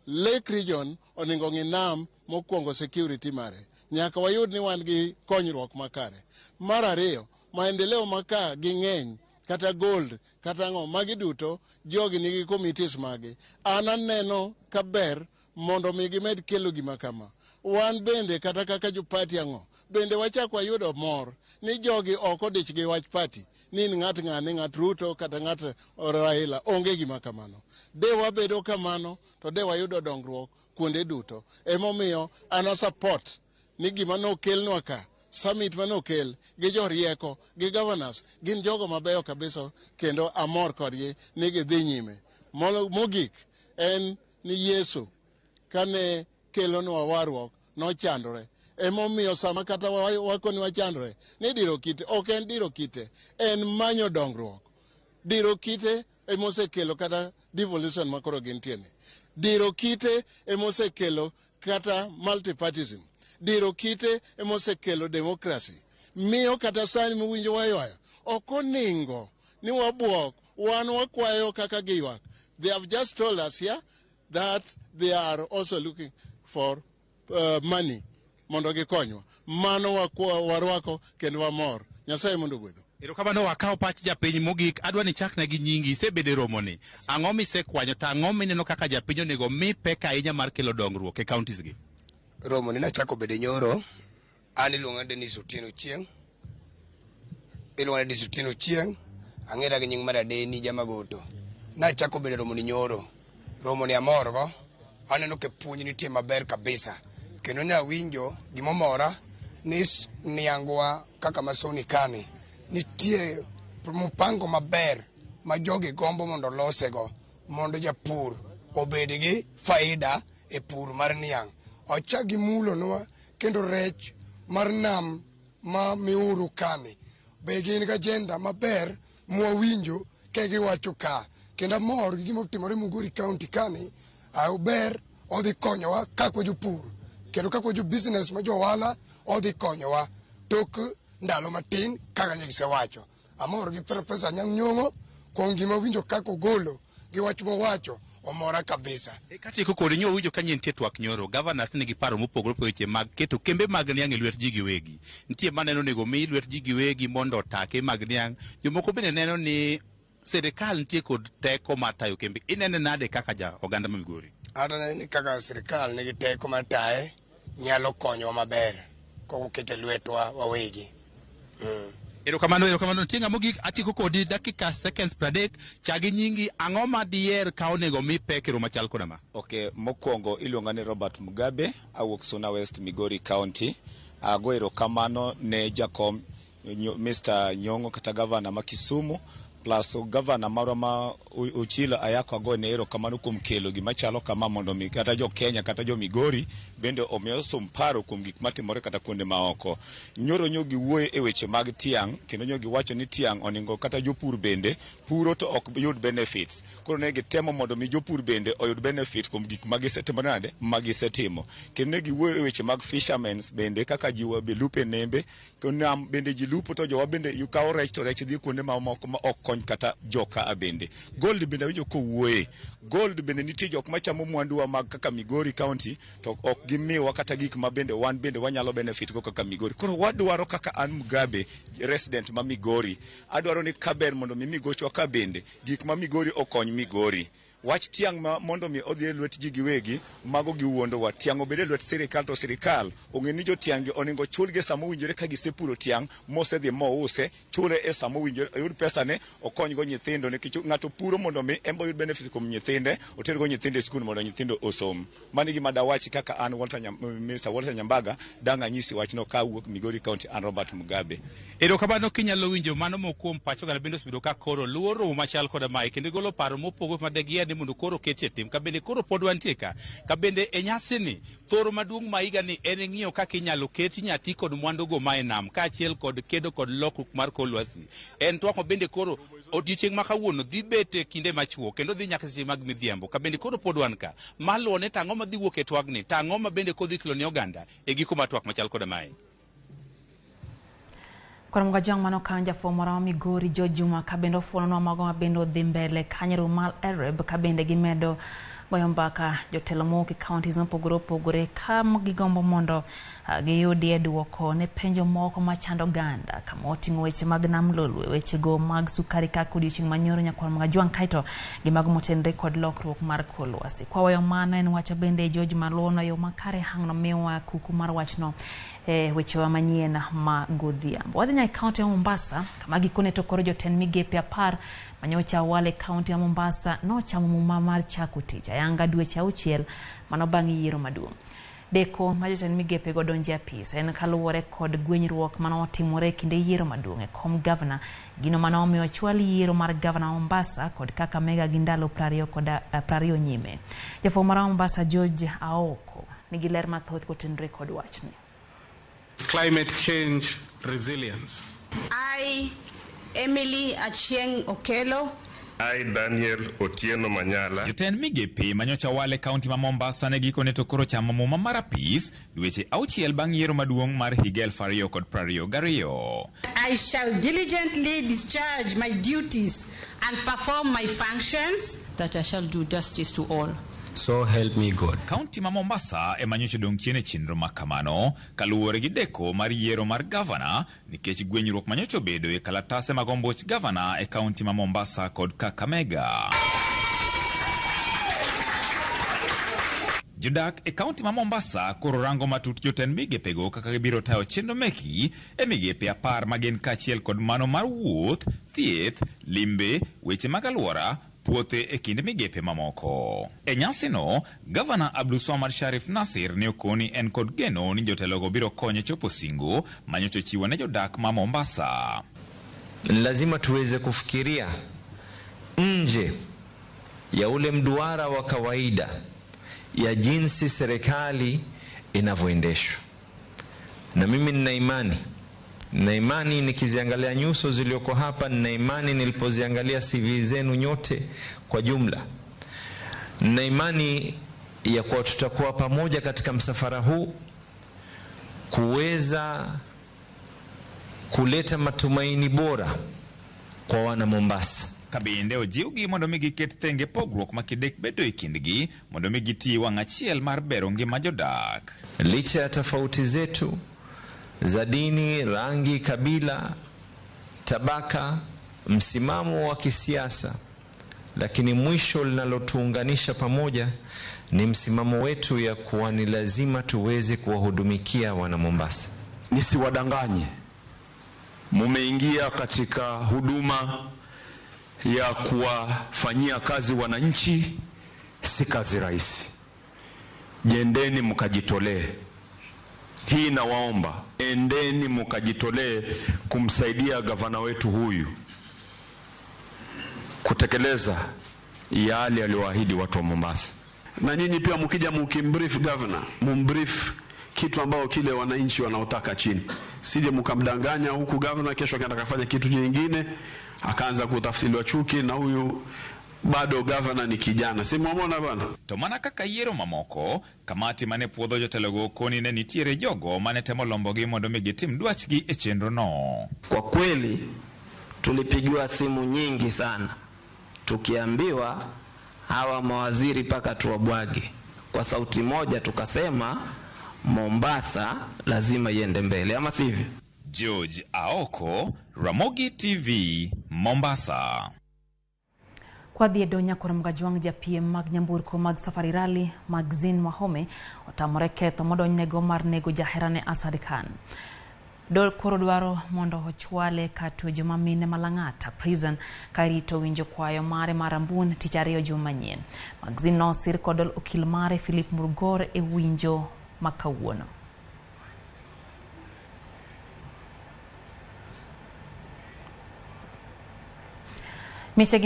Lake Region oningo ng'i nam mokwongo security mare. Nyaka wayud ni wan gi konyruok makare. Mar ariyo, maendeleo maka gi ng'eny kata gold kata ng'o magi duto jogi nigi committees magi. An aneno kaber mondo mi gimed kelo gima kama. Wan bende kata kaka jo party ang'o bende wachak wayudo mor ni jogi ok odich gi wach party ni ng'at ng'ane, ng'at Ruto kata ng'at Raila, onge gima kamano. De wabedo kamano to de wayudo dongruok kuonde duto. Emomiyo ana support ni gima nokelnwa ka, summit manokel gi jorieko gi governors gin jogo mabeyo kabisa, kendo amor kodgi ni gidhi nyime. Mogik en ni Yesu kane kelonwa warruok nochandore. Emomiyo sama kata wakoni wachandore ni diro kite, ok en diro kite, en manyo dongruok. Diro kite emosekelo kata devolution makoro gintieni. Diro kite emosekelo kata multipartyism. Diro kite emosekelo democracy. Miyo kata sani muwinjo waywayo ok oningo ni wabuok, wan wakwayo kaka giywak. They have just told us here that they are also looking for money mondo gikonywa. Mano warwako kendo wamor. Nyasaye mondo gwedho. Erokamano, wakawo pach japiny mogik. Adwa ni chakna gi nyingi, isebede romoni. Ang'o misekwanyo to ang'o mineno kaka japiny onego mi pek ahinya mar kelo dongruok e counties gi? Romoni nachako bede nyoro. An iluonga Dennis Otieno Chieng'. Ang'era gi nying mar Adeni Jamagoto. Nachako bede romoni nyoro. Romoni amorgo. Aneno ke puonj nitie maber kabisa. Kendo ne awinjo gimomora ni niangwa kaka masoni kani. Nitie mpango maber ma jogi gombo mondo losego mondo japur obed gi faida e pur mar niang'. Ochagi mulonwa kendo rech mar nam ma miuru kani. Be gin ga agenda maber mwawinjo ke giwacho ka. Kendo mor gi gimotimore Mugori County kani ber odhi konyowa kakwa jopur. Kendo kakwa jo business ma jo wala odhi konyowa tok ndalo matin kaka negisewacho. Amor gi Profesa Anyang' Nyong'o kuom gima winjo kako golo gi wach mowacho omora kabisa. Katieko kod nyo winjo kanyien tie twak nyoro, governors nigi paro mopogore opogore weche mag keto kembe mag niang' e lwet ji giwegi. Nitie maneno nego mi lwet ji giwegi mondo otake mag niang'. Jomoko bende neno ni sirikal nitie kod teko mar tayo kembe. Inene nade kaka ja oganda ma Migori? Aneno ni kaka sirikal nigi teko mar taye nyalo konyowa maber kokete lwetwa wawegi. Erokamano tinga mogik. Atieko kodi dakika seconds 30. Chagi nyingi, ang'o ma dier ka onego mi pekero machal koda ma? Okay, mokwongo iluonga ni Robert Mugabe, awuok Suna West, Migori County. Ago erokamano ne jakom Mr. Nyong'o kata governor ma Kisumu, plus governor marwa ma Uchila Ayako. Ago ne erokamano kuom kelo gima chalo kama mondo mi kata jo Kenya kata jo Migori bende omiyo paro kuom gik matimore kata kuonde maoko. Nyoro nyogi wuoye e weche mag tiang', kendo nyogi wacho ni tiang' oningo kata jopur bende puro to ok yud benefits. Koro ne gitemo mondo mi jopur bende oyud benefit kuom gik magisetimo nade magisetimo. Kendo ne giwuoye e weche mag fishermen bende kaka jiwa be lupe nembe, kendo bende ji lupo to jowa bende yukawo rech to rech dhi kuonde mamoko ma ok kony kata joka bende. Gold bende winjo kowuoye. Gold bende nitie jok machamo mwanduwa mag kaka Migori County to ok gimiwa kata gik ma bende wan bende wanyalo benefit go kaka Migori. Koro wadwaro kaka an Mugabe, resident ma Migori, adwaro ni kaber mondo mi migochwa ka bende gik ma Migori okony Migori. wach tiang mondo mi odhi lwet ji giwegi mago giwuondo wa tiang obede lwet sirikal to sirikal ongeni jo tiang oningo chulge samo winjore ka gisepuro tiang mose dhi mouse chule e samo winjore yud pesa ne okonygo nyithindo ne kichu ngato puro mondo mi embo yud benefit kuom nyithinde otergo nyithinde skul mondo nyithindo osom mani gima dawachi kaka an Mr. Walter Nyambaga danga nyisi wachno ka wuok Migori County an Robert Mugabe. Edo kabano kinyalo winjo mano mokuom pacho gala bendo sibido ka koro luoro machal koda mai kendo golo paro mopogo madegia ni mondo koro ketie tim ka bende koro pod wantie ka bende e nyasi ni thoro maduong' maiga ni en ng'iyo kaka inyalo keti nyati kod mwandu go mae nam kaachiel kod kedo kod lokruok mar kor lwasi en twako bende koro odiochieng' ma kawuono dhi bete kinde machuo kendo dhi nyaka seche mag midhiambo ka bende koro pod wan ka maluone tang'o madhi wuok e twagni tang'o ma bende kodhi kelo ne oganda e giko ma twak machal koda mae. Kwa mga jang mano kanja fomora wa Migori Jojuma kabendo fulano wa mago mabendo dhimbele kanyeru mal Arab kabende gimedo goyombaka jotelo moki counties pogore kam gigombo mondo giyudi eduoko ne penjo moko machando ganda kama oting'o weche mag nam lolwe weche go mag sukari kaka odiochieng' manyoro nyakwa mga juang kaito gimago motenre kod lokruok mar kor lwasi kwa wayo mano en wacho bende Jojuma luono yo makare hangno miwa kuku mar wachno weche wa manyien ma godhiambo. Wadhi nyaka kaunti ya Mombasa kama gikone to koro jotend migepe 10 manyocha wale kaunti ya Mombasa no chamo muma mar chako tich ayanga dweche 6 mano bang' yiero maduong'. Deko ma jotend migepe go donje apis en kaluwore kod gwenyruok mano otimore kinde yiero maduong' e kom governor gino mano omiyo chwal yiero mar governor Mombasa kod kaka mega gindalo 20 nyime. Jafo mar Mombasa George Aoko nigi ler mathoth kotenre kod wachni. Climate change resilience. I, Emily Achieng Okelo. I, Daniel Otieno Manyala. Jotend migepe manyocha wale kaunti ma Mombasa ne gikone to koro chamo muma mar apis dweche 6 bang' yiero maduong' mar higa 2022. I shall diligently discharge my duties and perform my functions, that I shall do justice to all. So help me God. Kaunti ma Mombasa emanyocha dong chien e chenro makamano kaluwore gi deko mar yiero mar governor nikech gwenyruok manyocha bedo e kalatase mag ombuch governor e kaunti ma Mombasa kod Kakamega. Jodak e kaunti ma Mombasa koro rango matut jotend migepego kaka gibiro tayo chenro meki e migepe 10 magen kaachiel kod mano mar wuoth, thieth, limbe, weche mag alwora, puothe e kind migepe mamoko. E nyasino, Governor Abdulswamad Sharif Nasir ne okoni en kod geno ni jotelogo biro konye chopo singo manyocha chiwo ne jodak ma Mombasa. Lazima tuweze kufikiria nje ya ule mduara wa kawaida ya jinsi serikali inavyoendeshwa. Na mimi nina imani nikiziangalia nyuso zilioko hapa, nina imani nilipoziangalia CV zenu nyote kwa jumla, nina imani ya kuwa tutakuwa pamoja katika msafara huu kuweza kuleta matumaini bora kwa wana Mombasa. Kabinde ojiwgi mondo mi giket thenge pogruok makidek bedo e kindgi mondo mi giti wang' achiel mar bero ngima jodak. Licha ya tofauti zetu za dini, rangi, kabila, tabaka, msimamo wa kisiasa, lakini mwisho linalotuunganisha pamoja ni msimamo wetu ya kuwa ni lazima tuweze kuwahudumikia wana Mombasa. Nisiwadanganye, mumeingia katika huduma ya kuwafanyia kazi wananchi, si kazi rahisi. Jendeni mkajitolee. Hii nawaomba, endeni mkajitolee kumsaidia gavana wetu huyu kutekeleza yale aliyoahidi watu wa Mombasa. Na nyinyi pia mkija mkimbrief governor, mumbrief kitu ambao kile wananchi wanaotaka chini. Sije mkamdanganya huku governor kesho akaenda kafanya kitu kingine akaanza kutafsiriwa chuki, na huyu bado governor ni kijana. Si muamona bana? To mana kaka yiero mamoko, kamati mane puodho jotelogo koni ne nitiere jogo mane temo lombogi mondo mi gitim dwachgi e chenro no. Kwa kweli tulipigiwa simu nyingi sana tukiambiwa hawa mawaziri paka tuwabwage. Kwa sauti moja tukasema Mombasa lazima iende mbele, ama sivyo? George Aoko, Ramogi TV, Mombasa. Kwa dhiedo nyakoro mgajuang japiem mag nyamburko mag safari rally magazine Mahome otamore ketho modonynego mar nego jaherane Asad Khan. Koro dwaro mondo ochwale katu joma mine malang'ata prison karito winjo kwayo mare marambun tich ariyo juma manyien. Magazine no sir kodol okil mare Philip Murgor e winjo makawuono. Miche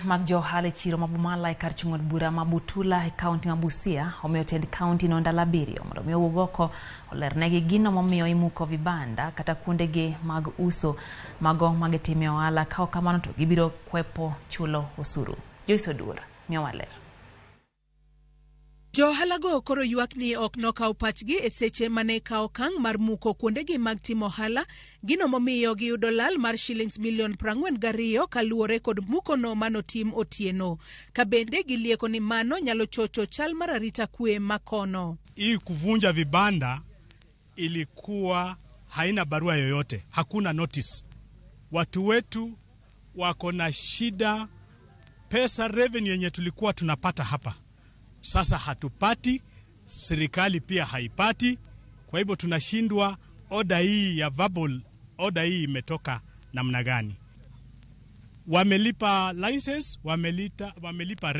mag johale chiro mabumala e kar chung'od bura mabutula e kaunti ma Busia omiyo tend kaunti no ndalo 7 mondo mi owuogoko olernegi gino momiyo imuko vibanda kata kuondegi mag uso mago magitime ohala kao kamano to gibiro kwepo chulo osuru. Joyce Odur miyo waler. Johalago koro ywak ni ok nokao pachgi e seche mane kao kang mar muko kuondegi mag timo ohala gino momiyo giyudo lal mar shillings milion 42 kaluwore kod muko no manotim otieno. Kabende gilieko ni mano nyalo chocho chal mar arita kwe makono. Hii kuvunja vibanda ilikuwa haina barua yoyote, hakuna notice. Watu wetu wako na shida, pesa revenue yenye tulikuwa tunapata hapa sasa hatupati, serikali pia haipati. Kwa hivyo tunashindwa order hii ya verbal order hii imetoka namna gani. Wamelipa license, wamelipa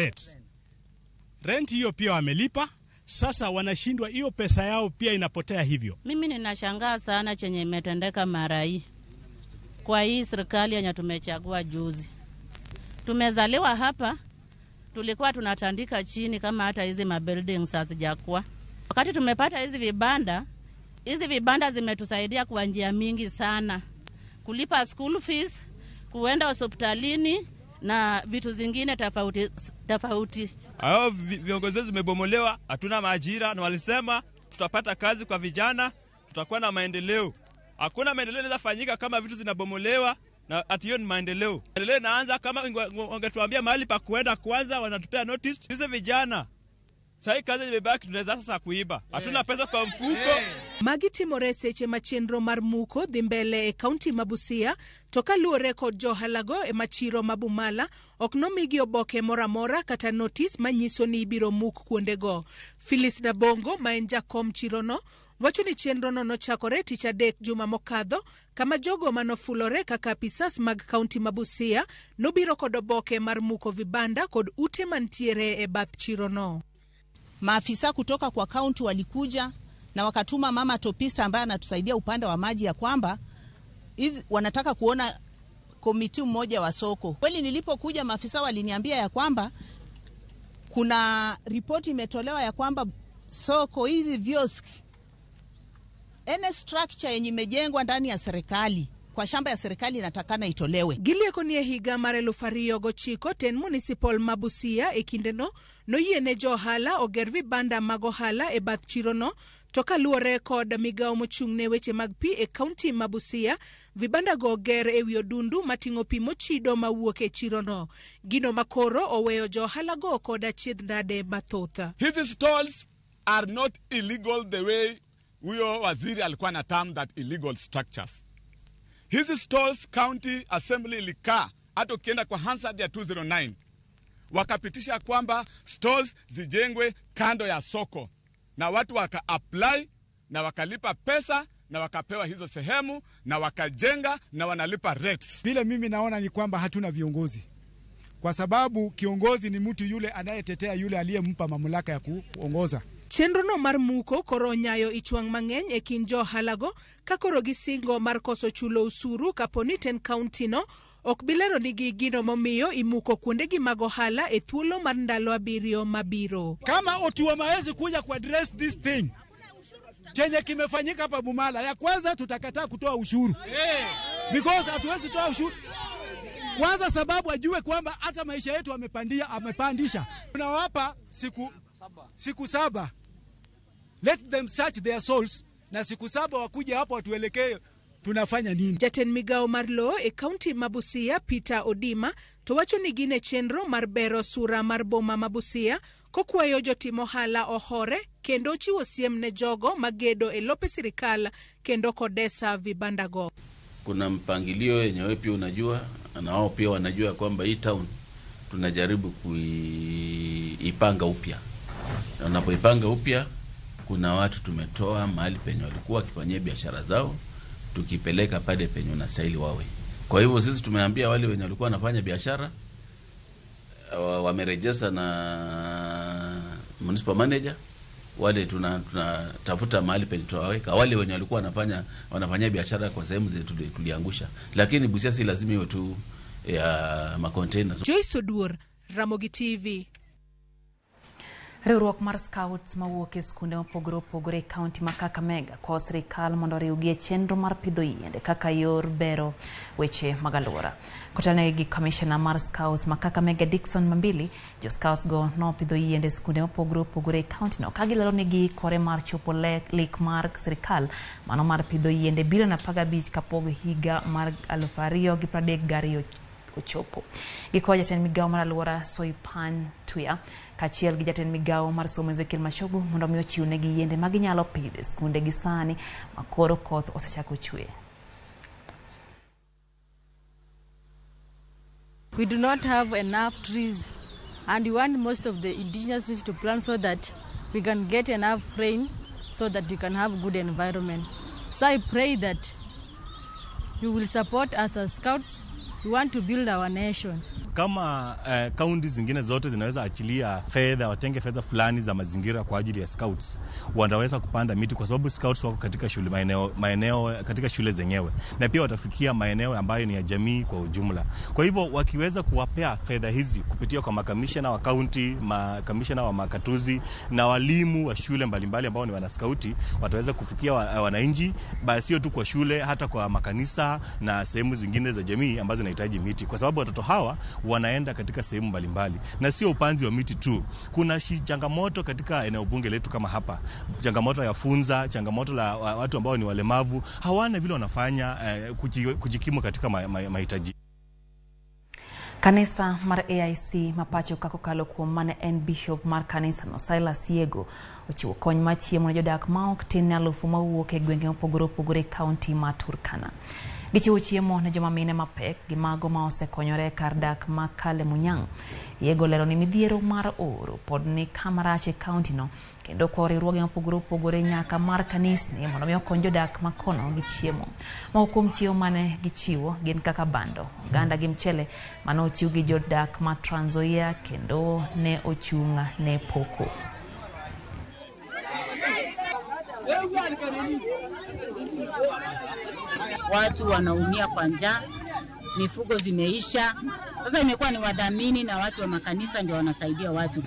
rent hiyo pia wamelipa. Sasa wanashindwa, hiyo pesa yao pia inapotea hivyo. Mimi ninashangaa sana chenye imetendeka mara hii. Kwa hii serikali yenye tumechagua juzi. Tumezaliwa hapa, tulikuwa tunatandika chini kama hata hizi mabuildings hazijakuwa. Wakati tumepata hizi vibanda zimetusaidia kwa njia mingi sana. Kulipa school fees, kuenda hospitalini na vitu zingine tofauti. Hao viongozi zimebomolewa, hatuna maajira na walisema tutapata kazi kwa vijana, tutakuwa na maendeleo. Hakuna maendeleo yanafanyika kama vitu zinabomolewa. Na atiyo ni maendeleo. Maendeleo inaanza kama wangetuambia mahali pa kuenda kwanza, wanatupea notice. Sisi vijana sai kazi imebaki, tunaweza sasa kuiba. Hatuna pesa kwa mfuko. Magiti Moreseche machenro mar muko dhi mbele e kaunti mabusia toka luore kod johalago e machiro mabumala oknomigi oboke moramora kata notice manyiso ni ibiro muk kuondego. Phyllis Nabongo maen jakom chirono wacho ni chenro no nochakore tich adek juma mokadho kama jogo manofulore kaka apisas mag kaunti mabusia nobiro kod oboke mar muko vibanda kod ute mantiere e bath chirono. Maafisa kutoka kwa kaunti walikuja na wakatuma mama topista ambaye anatusaidia upande wa maji ya kwamba wanataka kuona komiti mmoja wa soko. Kweli nilipokuja maafisa waliniambia ya kwamba kuna ripoti imetolewa ya kwamba soko hizi vioski any structure yenye imejengwa ndani ya serikali kwa shamba ya serikali inatakana itolewe. Gilieko ni higa mar 2009 ten municipal mabusia e kindeno noyiene johala oger vibanda mag ohala e bath chirono toka luore kod Migago mochung'ne weche mag pi e kaunti mabusia. Vibanda go ger e wi odundu mating'o pi mochido mawuok e chirono. Gino makoro oweyo johala go kod achiedh nade mathoth. Hizi stalls are not illegal the way huyo waziri alikuwa na term that illegal structures. Hizi stalls county assembly ilikaa hata ukienda kwa Hansard ya 209 wakapitisha kwamba stalls zijengwe kando ya soko na watu waka apply na wakalipa pesa na wakapewa hizo sehemu na wakajenga na wanalipa rates. Vile mimi naona ni kwamba hatuna viongozi, kwa sababu kiongozi ni mtu yule anayetetea yule aliyempa mamlaka ya kuongoza. Chenrono mar muko koro nyayo ichwang' mang'eny e kind johalago kakoro gisingo mar koso chulo usuru kaponi ten kaunti no ok bilero nigi gino momiyo imuko kuondegi mag ohala e thuolo mar ndalo 7 mabiro. Kama otuwa maezi kuja ku address this thing chenye kimefanyika hapa Bumala, ya kwanza tutakataa kutoa ushuru because hatuwezi toa ushuru. Kwanza sababu ajue kwamba hata maisha yetu amepandisha. Tunawapa siku 7. Let them search their souls na siku 7 wakuja hapo watuelekee tunafanya nini. Jaten Migago Marlo e kaunti mabusia Peter Odima to wacho ni gine chenro mar bero sura mar boma mabusia kokwayo jotimo hala ohore kendo chiwo siem ne jogo magedo e lope sirikal kendo kodesa vibandago. Kuna mpangilio yenye wewe pia unajua na wao pia wanajua kwamba hii town tunajaribu kuipanga upya. Na unapoipanga upya, kuna watu tumetoa mahali penye walikuwa wakifanyia biashara zao, tukipeleka pale penye unastahili wawe. Kwa hivyo sisi tumeambia wale wenye walikuwa wanafanya biashara wamerejesa na municipal manager, wale tunatafuta mahali penye tutawaweka. Wale wenye walikuwa wanafanya biashara kwa sehemu zetu tuliangusha, lakini Busia si lazima iwe tu ya macontainers. Joyce Odur, Ramogi TV. Riwruok mar Scouts mawuok e skunde mopogore opogore kaunti ma Kakamega kwa sirikal mondo oriwgi chenro mar pidho yiende kaka yor bero weche mag alwora. Kotane gi Commissioner mar Scouts ma Kakamega Dickson Mambili, jo Scouts go no pidho yiende skunde mopogore opogore kaunti no kagilalo negi kore mar chopo lik mar sirikal mano mar pidho yiende bilion 15 kapog higa mar 2032 ochopo. Giko jatend migawo mar alwora Soipan Tuya kachiel gi jatend migawo mar somo Ezekiel Mashogu mondo mi ochiw negi yiende ma ginyalo pidho skunde gi sani makoro koth osechako chue. We do not have enough trees, and we want most of the indigenous trees to plant so that we can get enough rain so that we can have good environment. So I pray that you will support us as Scouts. We want to build our nation. Kama kaunti zingine zote zinaweza achilia fedha, watenge fedha fulani za mazingira kwa ajili ya Scouts, wanaweza kupanda miti kwa sababu Scouts wako katika shule maeneo katika shule zenyewe, na pia watafikia maeneo ambayo ni ya jamii kwa ujumla. Kwa hivyo wakiweza kuwapea fedha hizi kupitia kwa makamishna wa kaunti, makamishna wa makatuzi na walimu wa shule mbalimbali ambao ni wana Scouti, wataweza kufikia wananchi, basi sio tu kwa shule, hata kwa makanisa na sehemu zingine za jamii ambazo zinahitaji miti, kwa sababu watoto hawa wanaenda katika sehemu mbalimbali na sio upanzi wa miti tu. Kuna changamoto katika eneo bunge letu kama hapa, changamoto ya funza, changamoto la watu ambao ni walemavu, hawana vile wanafanya kujikimu katika mahitaji. Kanisa mar AIC mapacho kakokalo kuom mane en bishop mar kanisa no Silas Yego ochiwo kony mar chiemo ne jodak ma ok tin alufu mawuok e gwenge mopogore opogore kaunti ma Turkana. Gichiwo chiemo ne joma mine mapek gi mago ma osekonyore kar dak ma Kale Munyang. Yego lero ni midhiero mar oro pod ni kama rach e kaunti no, kendo kwa riwruoge mopogore opogore nyaka mar kanisni mondo mi okony jodak ma kono gi chiemo. Moko kuom chiemo mane gichiwo gin kaka bando, oganda gi mchele mane ochiw gi jodak ma Trans Nzoia kendo ne ochunga ne poko. Watu wanaumia kwa njaa, mifugo zimeisha. Sasa imekuwa ni wadhamini na watu wa makanisa ndio wanasaidia watu.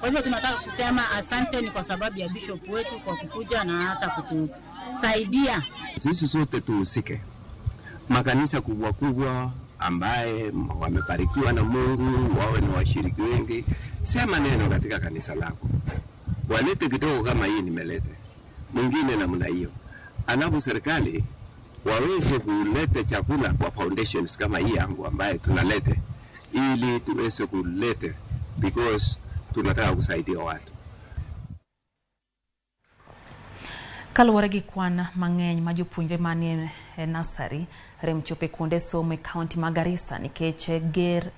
Kwa hivyo tunataka kusema asante ni kwa sababu ya bishop wetu kwa kukuja na hata kutusaidia. Sisi sote tuhusike. Makanisa kubwa kubwa ambaye wamebarikiwa na Mungu, wawe ni washiriki wengi, sema neno katika kanisa lako. Walete kidogo kama hii nimelete. Mwingine namna hiyo. Alafu serikali waweze kulete chakula kwa foundations kama hii yangu ambaye tunalete, ili tuweze kulete because tunataka kusaidia watu. Kaluwore gi kwan mang'eny ma jopuonjre manie nursery rem chope kuonde somo e kaunti ma Garissa nikech ger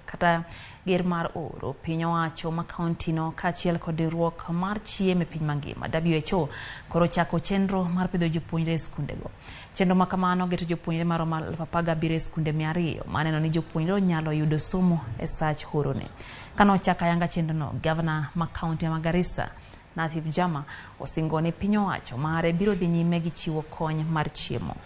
mar oro, piny owacho ma kaunti no kaachiel kod riwruok mar chiemo e piny mangima WHO koro chako chenro mar pidho jopuonjre e skundego. Chenro ma kamano geto jopuonjre maromo 17,000 e skunde 200 maneno ni jopuonjre nyalo yudo somo e sach horone. Kano chaka yanga chenro no, gavana ma kaunti ma Garissa Nathif Jama osingone piny owacho mare biro dhi nyime gi chiwo kony mar chiemo.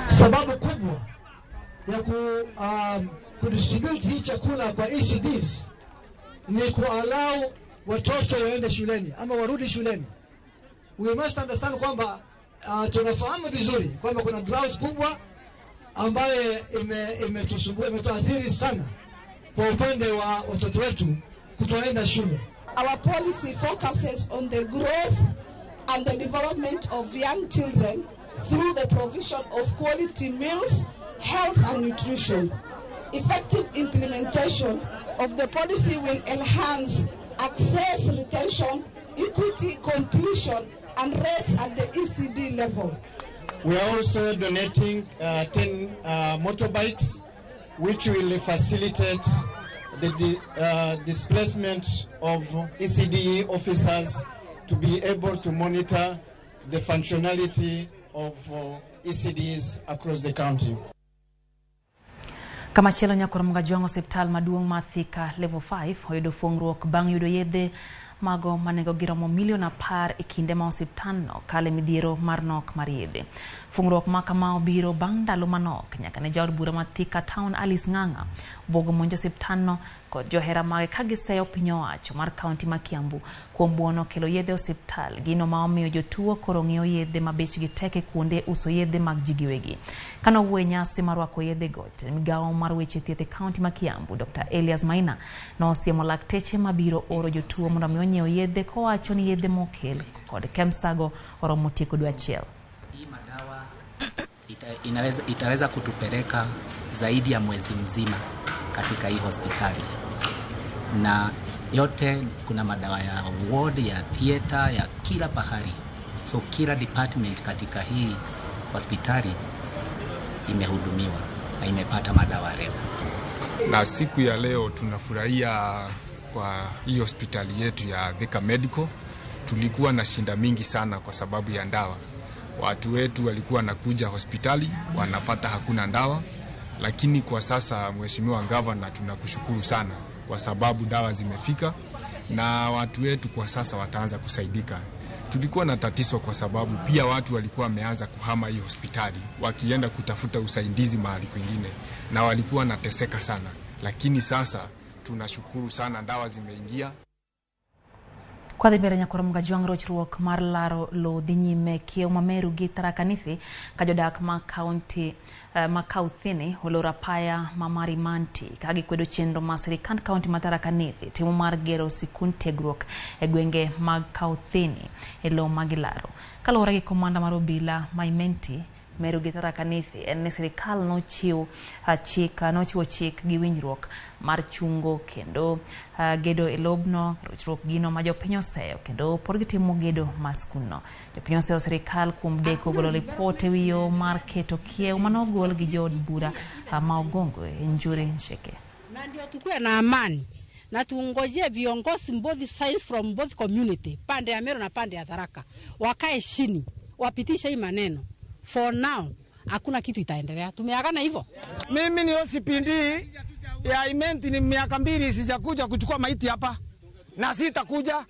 Sababu kubwa ya kudistribute hii chakula kwa ECDs ni kualau watoto waende shuleni ama warudi shuleni. We must understand kwamba tunafahamu vizuri kwamba kuna drought kubwa ambaye imetusumbua, imetuathiri sana kwa upande wa watoto wetu kutoenda shule. Our policy focuses on the growth and the development of young children through the provision of quality meals, health and nutrition. Effective implementation of the policy will enhance access, retention, equity, completion and rates at the ECD level. We are also donating 10 motorbikes, which will facilitate the displacement of ECD officers to be able to monitor the functionality of ECDs across the county. Kama chelo nyakoro mgajuang hospital maduong Mathika level 5 oyudo fungruok bang yudo yedhe mago manego giromo milion 10 ikinde ma hospitalno kale midhiero mar nok mar yedhe. Fungruok makama obiro bang ndalo manok nyaka ne jaod bura Mathika town Alice Nganga bogo monjo hospitalno kod johera mage kagiseyo piny owacho mar kaunti ma Kiambu kuom buono kelo yedhe hospital gino ma omiyo jotuo koro ng'iewo yedhe ma bechgi tek kuonde uso yedhe mag ji giwegi. Kano wuoyo nyasi mar rwako yedhe go, Migago mar weche thieth e kaunti ma Kiambu Dr. Elias Maina nosiemo lakteche mabiro oro jotuo mondo mi onyiew yedhe kowacho ni yedhe mokel kod kemsago oromo tieko dwe achiel. Hii madawa itaweza kutupeleka zaidi ya mwezi mzima katika hii hospitali, na yote kuna madawa ya ward, ya theater, ya kila pahali. So kila department katika hii hospitali imehudumiwa na imepata madawa leo. Na siku ya leo tunafurahia kwa hii hospitali yetu ya Thika Medical. Tulikuwa na shinda mingi sana kwa sababu ya ndawa. Watu wetu walikuwa nakuja hospitali wanapata hakuna ndawa, lakini kwa sasa Mheshimiwa Governor tunakushukuru sana kwa sababu dawa zimefika na watu wetu kwa sasa wataanza kusaidika. Tulikuwa na tatizo kwa sababu pia watu walikuwa wameanza kuhama hii hospitali wakienda kutafuta usaidizi mahali kwingine na walikuwa nateseka sana, lakini sasa tunashukuru sana dawa zimeingia. Kwa dhibere nyakoro mgajuang rochruok mar laro lo dhinyime kiew mameru gi Tharaka Nithi kajodak ma kaunti makauthini olora paya mamari manti kagi kwedo chenro ma sirikand kaunti ma Tharaka Nithi timo mar gero sikund tiegruok e gwenge mag kauthini e lo magilaro. Kalora gi komanda mar obila Maimenti Meru gi Tharaka Nithi en ni sirikal nochiwo chik gi winjruok mar chungo kendo gedo e lobno rochruok gino ma jopiny oseyo kendo por gitimo gedo maskuno. Jopiny oseyo sirikal kuom deko golo ripot e wiyo mar keto kiew manogol gi jood bura ma Ogongo Njuri Nsheke. Na ndio tukue na amani na tuongojee viongozi both sides from both community, pande ya Meru na pande ya Tharaka, wakae chini wapitishe hii maneno. For now hakuna kitu itaendelea. Tumeagana hivyo. Mimi ni OCPD ya Imenti, ni miaka 2 sijakuja kuchukua maiti hapa na sitakuja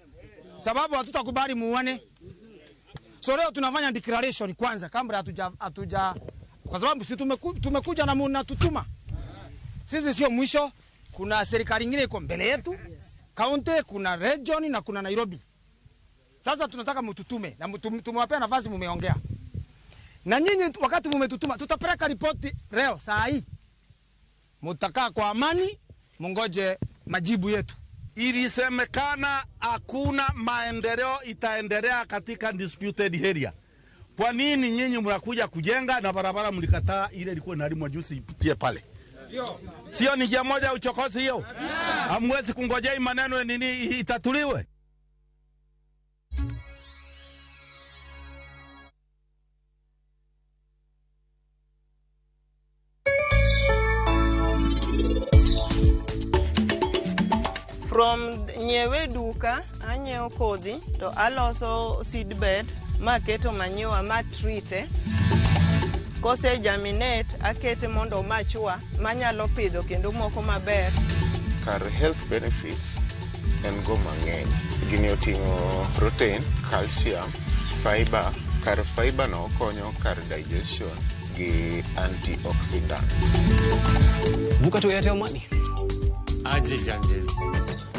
sababu hatutakubali muone. So leo tunafanya declaration kwanza kabla hatuja kwa sababu sisi tumekuja na mnatutuma. Sisi sio mwisho, kuna serikali nyingine iko mbele yetu. County, kuna region na kuna Nairobi. Sasa tunataka mtutume na tumewapea nafasi mumeongea. Na nyinyi wakati mumetutuma tutapeleka ripoti leo saa hii. Mutakaa kwa amani, mungoje majibu yetu. Ilisemekana hakuna maendeleo itaendelea katika disputed area. Kwa nini nyinyi mnakuja kujenga na barabara mlikataa ile ilikuwa inalimwa juzi ipitie pale? Sio ni njia moja uchokozi hiyo? Hamwezi kungojea hii maneno nini itatuliwe? From nyewe duka anyiewo kodhi to aloso seedbed maketo manure matrite kose germinate akete mondo machua manyalo pidho kendo moko maber. Kar health benefits en go mang'eny. Gini oting'o protein, calcium, fiber. Kar fiber no konyo kar digestion gi antioxidant. Buka to Airtel Money. Aje janjes.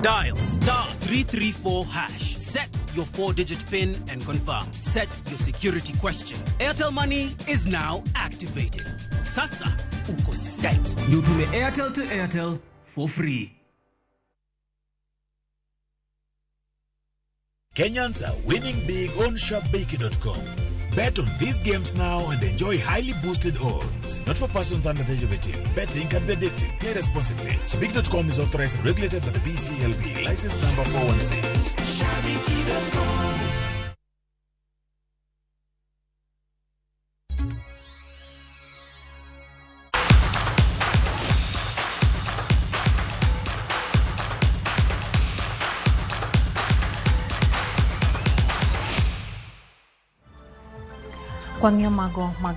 Dial *334#. Set your 4-digit PIN and confirm. Set your security question. Airtel Money is now activated. Sasa uko set. Utume Airtel to Airtel for free. Kenyans are winning big on ShopBakey.com. Bet on these games now and enjoy highly boosted odds. Not for persons under the age of 18. Betting can be addictive. Play responsibly. ShopBakey.com is authorized and regulated by the BCLB. License number 416. ShopBakey.com. Kwa ng'iyo mago mag